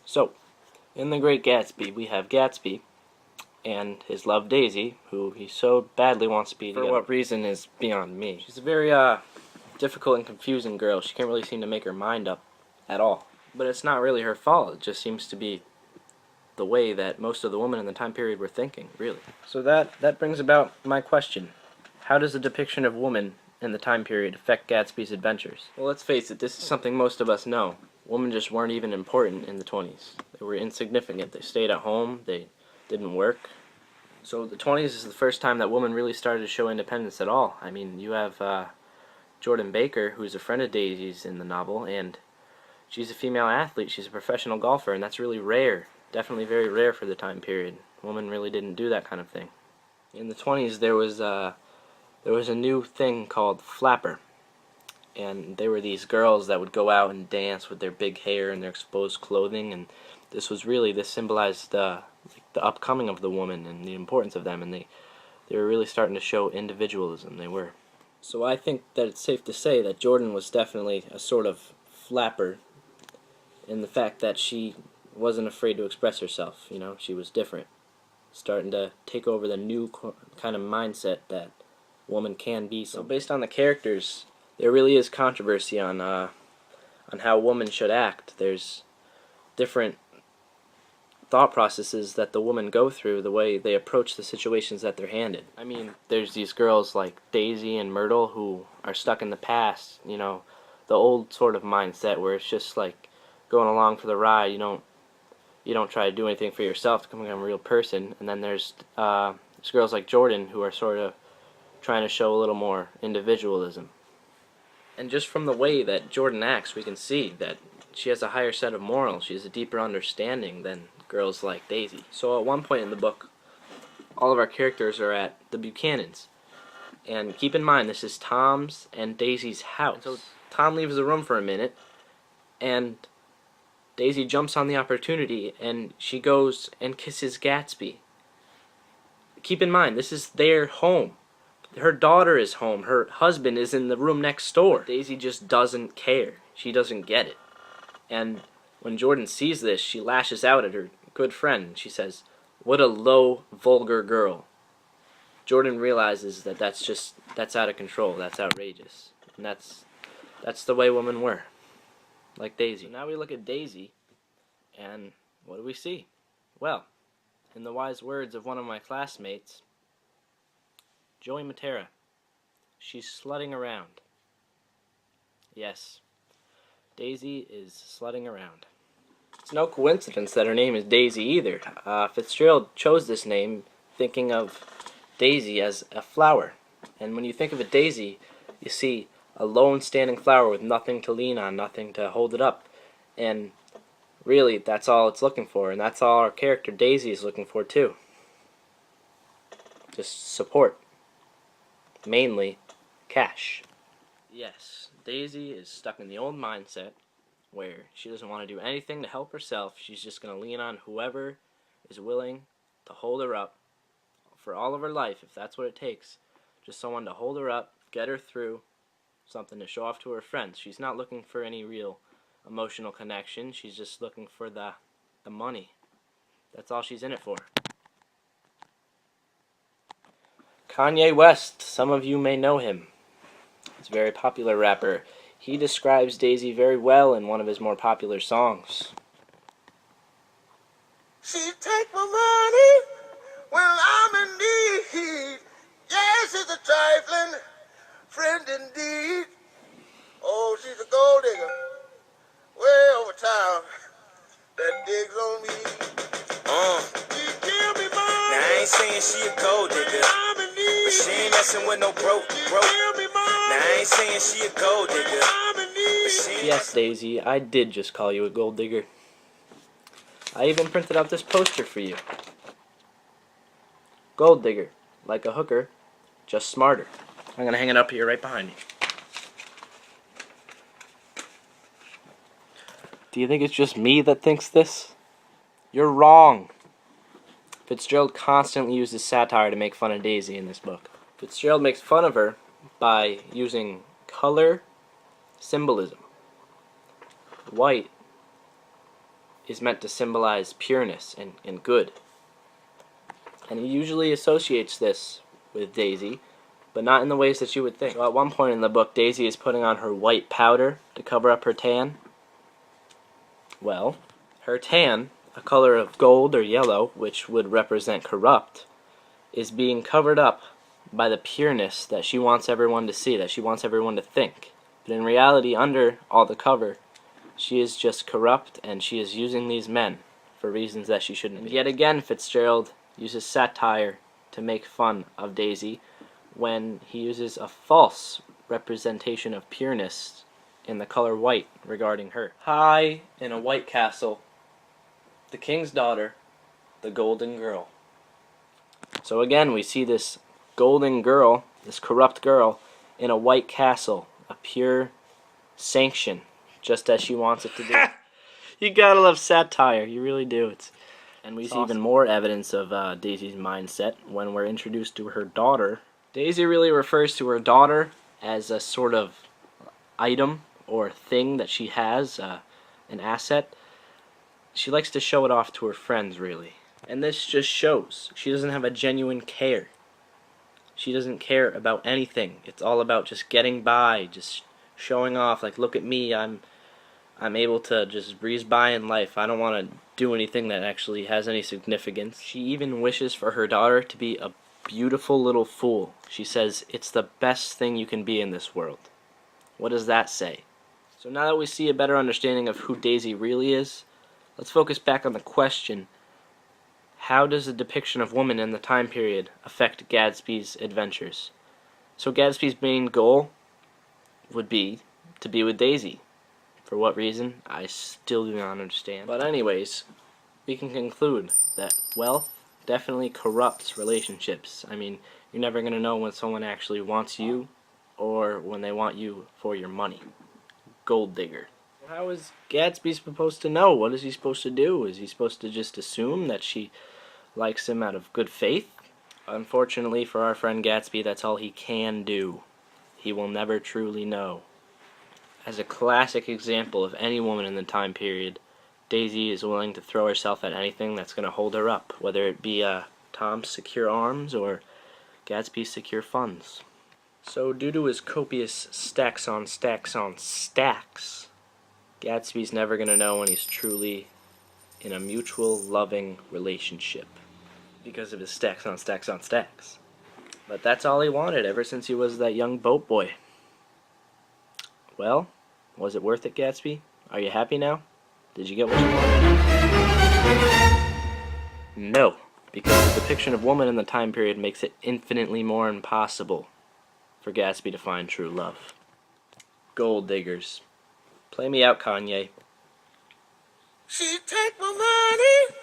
So, in The Great Gatsby, we have Gatsby and his love Daisy, who he so badly wants to be together. For what reason is beyond me. She's a very difficult and confusing girl. She can't really seem to make her mind up at all. But it's not really her fault. It just seems to be the way that most of the women in the time period were thinking, really. So that brings about my question. How does the depiction of women in the time period affect Gatsby's adventures? Well, let's face it, this is something most of us know. Women just weren't even important in the 20s. They were insignificant. They stayed at home. They didn't work. So the 20s is the first time that women really started to show independence at all. I mean, you have Jordan Baker, who's a friend of Daisy's in the novel, and she's a female athlete. She's a professional golfer, and that's really rare. Definitely very rare for the time period. Women really didn't do that kind of thing. In the 20s, there was a new thing called flapper, and they were these girls that would go out and dance with their big hair and their exposed clothing, and this symbolized the upcoming of the woman and the importance of them, and they were really starting to show individualism. They were. So I think that it's safe to say that Jordan was definitely a sort of flapper in the fact that she wasn't afraid to express herself. You know, she was different, starting to take over the new kind of mindset that woman can be. So based on the characters, there really is controversy on how women should act. There's different thought processes that the women go through, the way they approach the situations that they're handed. I mean, there's these girls like Daisy and Myrtle who are stuck in the past, you know, the old sort of mindset where it's just like going along for the ride. You don't try to do anything for yourself to become a real person. And then there's girls like Jordan who are sort of trying to show a little more individualism. And just from the way that Jordan acts, we can see that she has a higher set of morals. She has a deeper understanding than girls like Daisy. So at one point in the book, all of our characters are at the Buchanans. And keep in mind, this is Tom's and Daisy's house. So Tom leaves the room for a minute, and Daisy jumps on the opportunity, and she goes and kisses Gatsby. Keep in mind, this is their home. Her daughter is home. Her husband is in the room next door. Daisy just doesn't care. She doesn't get it. And when Jordan sees this, she lashes out at her good friend. She says, "What a low, vulgar girl." Jordan realizes that that's out of control. That's outrageous. And that's the way women were. Like Daisy. So now we look at Daisy, and what do we see? Well, in the wise words of one of my classmates, Joey Matera, she's slutting around. Yes, Daisy is slutting around. It's no coincidence that her name is Daisy either. Fitzgerald chose this name thinking of Daisy as a flower. And when you think of a daisy, you see a lone standing flower with nothing to lean on, nothing to hold it up. And really, that's all it's looking for. And that's all our character Daisy is looking for too. Just support. Mainly, cash. Yes, Daisy is stuck in the old mindset where she doesn't want to do anything to help herself. She's just going to lean on whoever is willing to hold her up for all of her life, if that's what it takes. Just someone to hold her up, get her through, something to show off to her friends. She's not looking for any real emotional connection. She's just looking for the money. That's all she's in it for. Kanye West, some of you may know him. He's a very popular rapper. He describes Daisy very well in one of his more popular songs. She take my money when I'm in need. Yes, she's a trifling friend indeed. Oh, she's a gold digger way over town that digs on me. She give me money. Now I ain't saying she a gold digger, but she ain't messing with no broke. Now I ain't saying she a gold digger, but she ain't. Yes, Daisy, I did just call you a gold digger. I even printed out this poster for you. Gold digger, like a hooker, just smarter. I'm going to hang it up here right behind me. Do you think it's just me that thinks this? You're wrong. Fitzgerald constantly uses satire to make fun of Daisy in this book. Fitzgerald makes fun of her by using color symbolism. White is meant to symbolize pureness and good. And he usually associates this with Daisy, but not in the ways that you would think. So at one point in the book, Daisy is putting on her white powder to cover up her tan. Well, her tan, a color of gold or yellow, which would represent corrupt, is being covered up by the pureness that she wants everyone to see, that she wants everyone to think. But in reality, under all the cover, she is just corrupt, and she is using these men for reasons that she shouldn't be. Yet again, Fitzgerald uses satire to make fun of Daisy when he uses a false representation of pureness in the color white regarding her. High in a white castle, the king's daughter, the golden girl. So again, we see this golden girl, this corrupt girl, in a white castle, a pure sanction, just as she wants it to be. You gotta love satire, you really do. And we see even more evidence of Daisy's mindset when we're introduced to her daughter. Daisy really refers to her daughter as a sort of item or thing that she has, an asset. She likes to show it off to her friends, really. And this just shows she doesn't have a genuine care. She doesn't care about anything. It's all about just getting by, just showing off, like, look at me, I'm able to just breeze by in life. I don't want to do anything that actually has any significance. She even wishes for her daughter to be a beautiful little fool. She says, it's the best thing you can be in this world. What does that say? So now that we see a better understanding of who Daisy really is, let's focus back on the question, how does the depiction of women in the time period affect Gatsby's adventures? So Gatsby's main goal would be to be with Daisy. For what reason, I still do not understand. But anyways, we can conclude that wealth definitely corrupts relationships. I mean, you're never going to know when someone actually wants you or when they want you for your money. Gold digger. How is Gatsby supposed to know? What is he supposed to do? Is he supposed to just assume that she likes him out of good faith? Unfortunately for our friend Gatsby, that's all he can do. He will never truly know. As a classic example of any woman in the time period, Daisy is willing to throw herself at anything that's going to hold her up, whether it be Tom's secure arms or Gatsby's secure funds. So due to his copious stacks on stacks on stacks, Gatsby's never going to know when he's truly in a mutual loving relationship because of his stacks on stacks on stacks. But that's all he wanted ever since he was that young boat boy. Well, was it worth it, Gatsby? Are you happy now? Did you get what you wanted? No, because the depiction of woman in the time period makes it infinitely more impossible for Gatsby to find true love. Gold diggers. Play me out, Kanye. She take my money